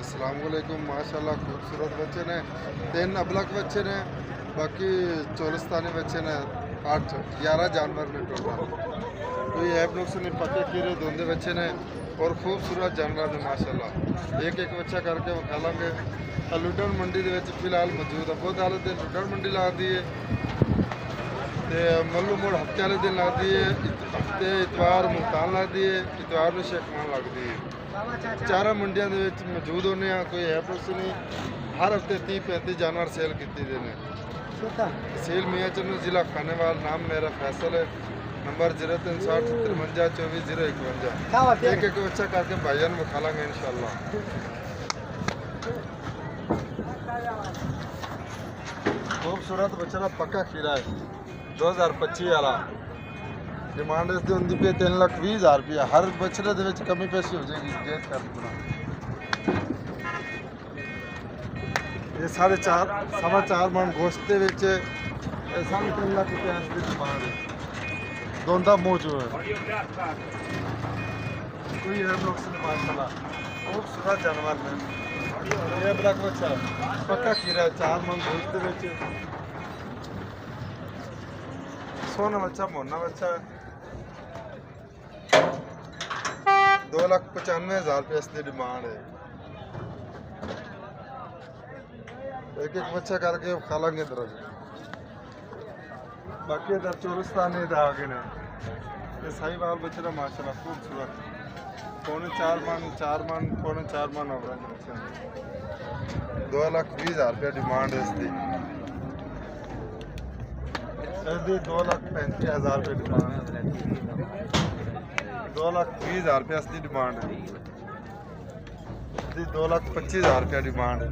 अस्सलामुअलैकुम। माशाल्लाह खूबसूरत बच्चे ने, 3 अबलक बच्चे ने, बाकी चोलिस्तानी बच्चे ने 8-11 जानवर ने टोटल। कोई ऐप नुक्स नहीं, पक्के कीड़े धुंधे बच्चे ने और खूबसूरत जानवर ने माशाल्लाह। एक एक बच्चा करके वो खालेंगे। लुडन मंडी के फिलहाल मौजूद है। बहुत हालत दिन लुडन मंडी ला दी है, मल्लू मोड़ हफ्ते वाले दिन लगती है, हफ्ते इतवार मुल्तान लगती है, इतवार में शेखमान लगती है। चारा मंडिया मौजूद होने कोई ऐप नहीं। हर हफ्ते 30-35 जानवर सेल की देने। तहसील मियाँ चंद, जिला खानेवाल। नाम मेरा फैसल है। नंबर 0360532051। एक एक बच्चा करके भाईजान में खा लेंगे इंशाल्लाह। खूबसूरत बच्चा पक्का खीरा है, 2025 वाला। डिमांड इसकी होंगी पे 3,20,000 रुपया। हर बछड़े दे विच कमी पेशी हो जाएगी जेज कर देना। ये 4.5 मन गोश्त के 3.5 लाख रुपया इसकी डिमांड है। दोंदा मौजूद है। कोई है नुक्स नहीं माशाल्लाह। खूबसूरत जानवर ने। ये ब्लैक बच्चा पक्का खीरा है, 4 मन गोश्त के। सोना बच्चा, मोना बच्चा है। 2,95,000 रुपये इसकी डिमांड है। एक एक बच्चा करके खा लेंगे इधर। बाकी इधर चोलिस्तानी आगे ने। ये सही बाल बच्चे ना माशाल्लाह खूबसूरत। 4.5 मन 4.5 मन हो रहा है। 2,20,000 रुपये डिमांड है इसकी। 2,35,000 रुपये डिमांड है। 2,20,000 रुपये इसकी डिमांड है। 2,25,000 रुपया डिमांड है।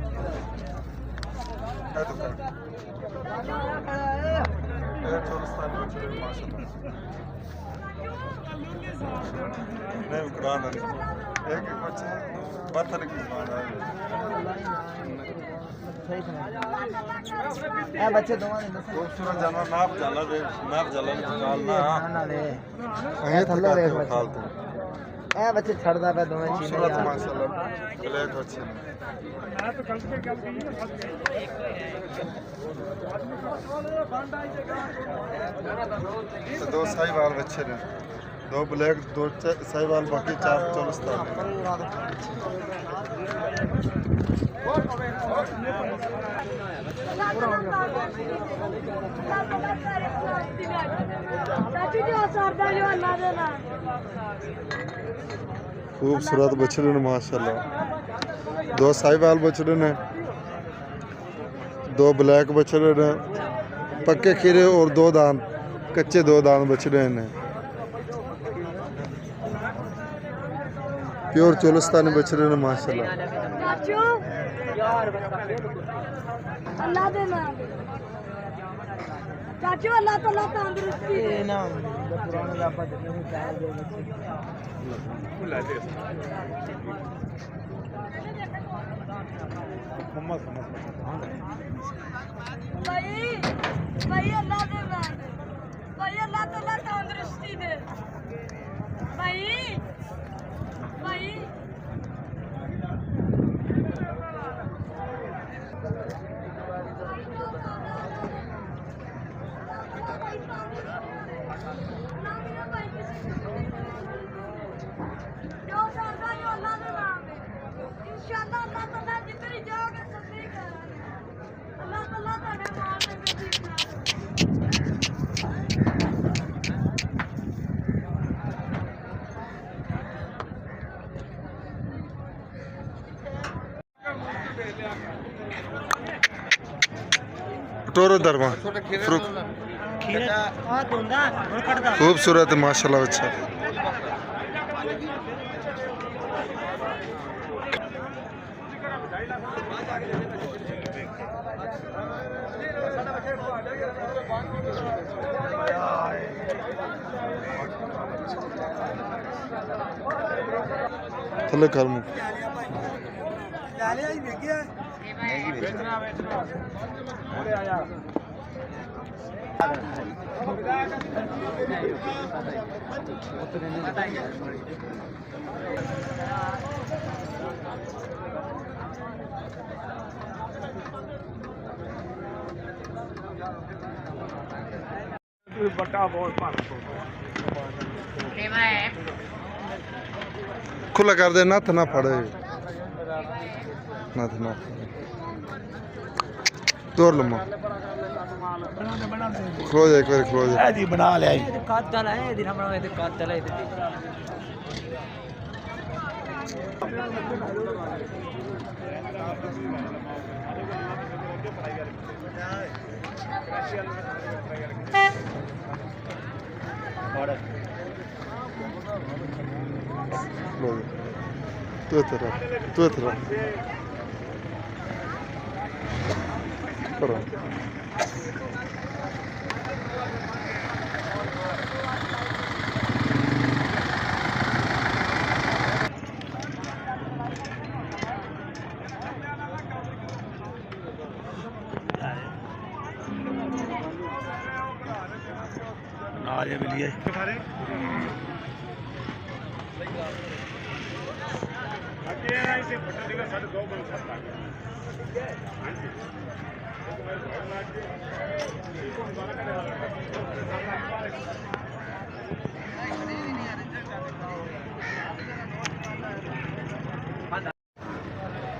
नहीं कुरान एक एक बच्चे पत्थर की डिमांड है। बच्चे खूबसूरत जानवर नाप जाला निकालना थल्ले देख बच्चे छड़दा पे दोवें खूबसूरत माशाल्लाह ब्लैक बच्चे। तो 2 साहिवाल बच्चे ने, 2 ब्लैक, 2 साहिवाल, बाकी 4 चोलिस्तानी। खूबसूरत बछड़े ने माशाल्लाह। 2 साहिवाल बछड़े ने, 2 ब्लैक बछड़े ने, पक्के खीरे और 2 दान कच्चे 2 दान बछड़े ने। प्योर चोलिस्तानी बछड़े ने माशाल्लाह। चाचू अल्लाह ताला तंदुरुस्ती दे ना। भाई अल्लाह दे नाम दे, भाई अल्लाह ताला तंदुरुस्ती दे। भाई भाई इंशाल्लाह अल्लाह ताला जिधर ही जाओगे सभी अल्लाह ताला ਤੁਹਾਡੇ ਮਾਲ ਦੇ ਵਿੱਚ टोरो दरमा खूबसूरत माशाल्लाह बच्चा। थले कर मुंह बड़ा बहुत खुला कर दे, नथ ना फड़े, नथ ना तोड़ लम्मा क्लोज एक बार क्लोज जी बना लिया क्लोज तू तेरा करो आज मिलिए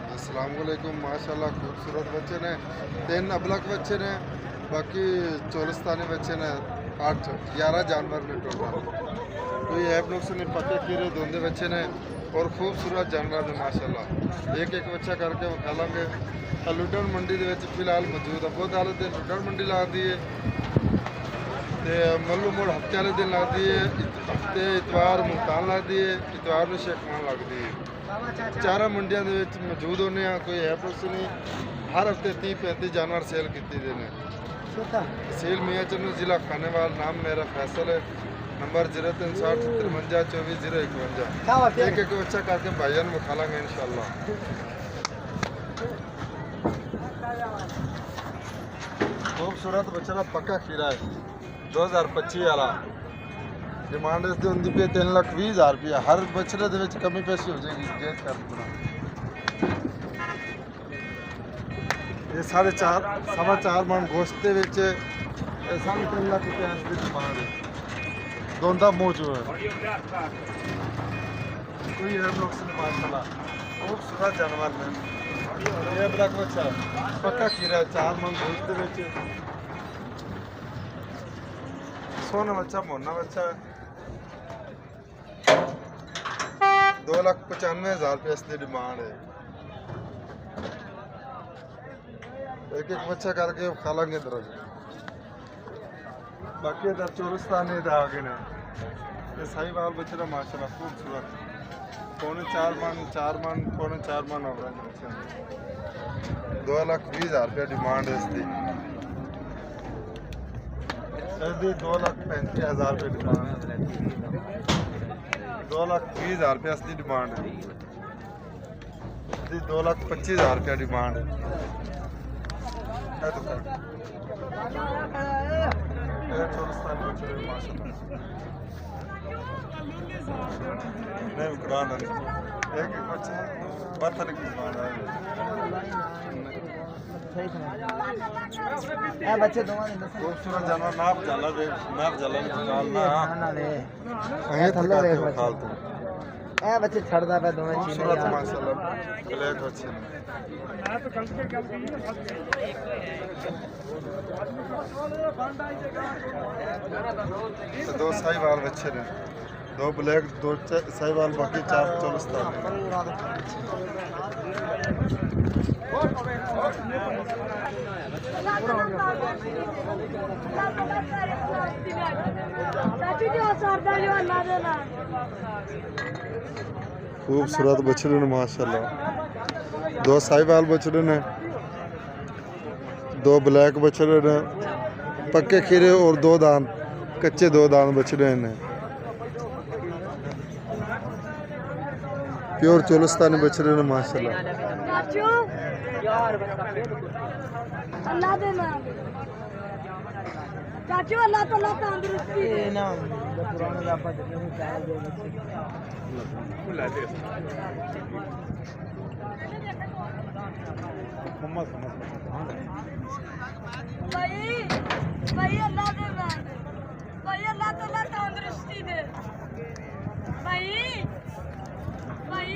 अस्सलाम वालेकुम। माशाल्लाह खूबसूरत बच्चे ने, 3 अबलक बच्चे ने, बाकी चोलिस्तानी बच्चे ने 8-11 जानवर ने टोटल। कोई ऐप नुक्स नहीं, पक्के कीरे धोंदे बच्चे ने और खूबसूरत जानवर ने माशाल्लाह। एक एक बच्चा करके विखालांगे। लुडन मंडी दे विच फिलहाल मौजूद है। बहुत हालत लुडन मंडी लगती है ते मल्लू मोड़ हफ्ते वाले दिन लगती है, हफ्ते इतवार मुल्तान लगती है, इतवार में शेखमान लगती है। चारा मंडिया दे विच मौजूद होने हैं। कोई ऐप नुक्स नहीं, हर हफ्ते 30-35 जानवर सेल किए ने। तहसील मियाँ चन्नू, जिला खानेवाल, नाम मेरा फैसल है। नंबर 0360535051। एक एक बच्चा करके भाईजान में खा लेंगे इंशाल्लाह। खूबसूरत बच्चा का पक्का खीरा है 2025 वाला। डिमांड इसकी होंगी पे 3,20,000 रुपया। हर बछड़े दे विच कमी पेशी हो जाएगी गेट कर पूरा। ये 4.5 मन गोश्त के विच 3.5 लाख रुपया इसकी डिमांड है। दोंदा मौजूद है। कोई है नुक्स नहीं माशाल्लाह। खूबसूरत जानवर ने। ये ब्लैक बच्चा पक्का खीरा 4 मन गोश्त के विच। सोना बच्चा, मोना बच्चा 2,95,000 रुपये इसकी डिमांड है। एक एक बच्चा करके खा लेंगे तरह। बाकी इधर चोलिस्तानी इधर आगे ने। ये सही बाल बच्चे ना माशाल्लाह खूबसूरत। 4.5 मन हो रहा है। 2,20,000 रुपये डिमांड है इसकी। 2,35,000 रुपये डिमांड है। 2,20,000 रुपये इसकी डिमांड है। 2,25,000 रुपया डिमांड है। चोलिस्तानी बच्चे माशाल्लाह नहीं कराना नहीं। एक एक बच्चे बर्तन की डिमांड है। बच्चे खूबसूरत जानवर नाप जाला दे, नाप जाला नहीं निकालना। ये थल्ले देख फालतू ए बच्चे छड़दा पे दोवें चीने खूबसूरत माशाल्लाह ब्लैक बच्चे ने। तो 2 साहिवाल बच्चे ने, 2 ब्लैक, 2 साहिवाल, बाकी 4 चोलिस्तानी। खूबसूरत बछड़े ने माशाल्लाह। 2 साहिवाल बछड़े ने, 2 ब्लैक बछड़े ने, पक्के खीरे और 2 दान कच्चे 2 दान बछड़े ने। प्योर चोलिस्तानी बछड़े ने माशाल्लाह। अल्लाह दे नाम चाचू, अल्लाह ताला तंदुरुस्ती दे। ना पुराने जापा जितने चाहे दे भाई भाई अल्लाह दे नाम दे भाई भाई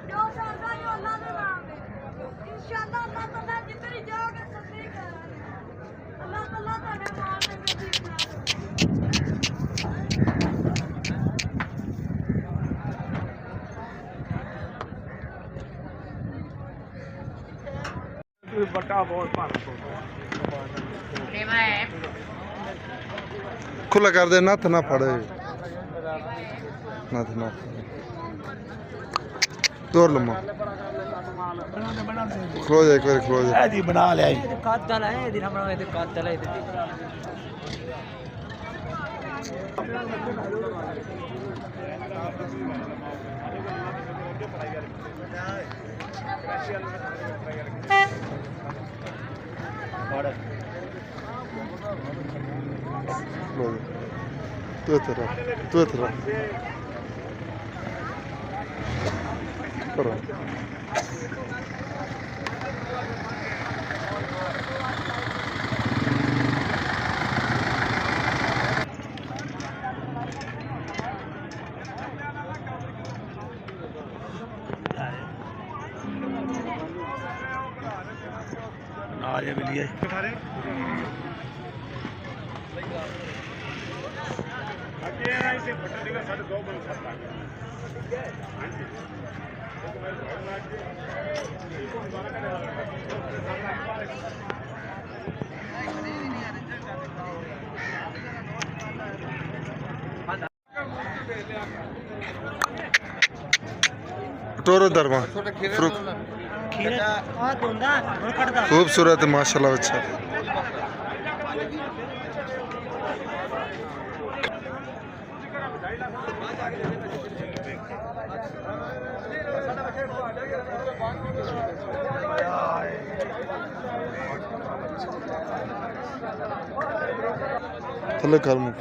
जो चाहता है अल्लाह के नाम है इंशाअल्लाह अल्लाह ताला जिधर ही जाओगे सभी करेंगे अल्लाह ताला तुम्हें मार देंगे खुला कर दे नथ ना फड़े नथ ना तोड़ लम्मा खलो जा एक बार खलो जा जी बना लिया कातल है दिन हमरा के कातल है खलो जा तू तेरा करो नाल ये मिली है टोरो दरमा खूबसूरत है माशाल्लाह अच्छा थले कर मुक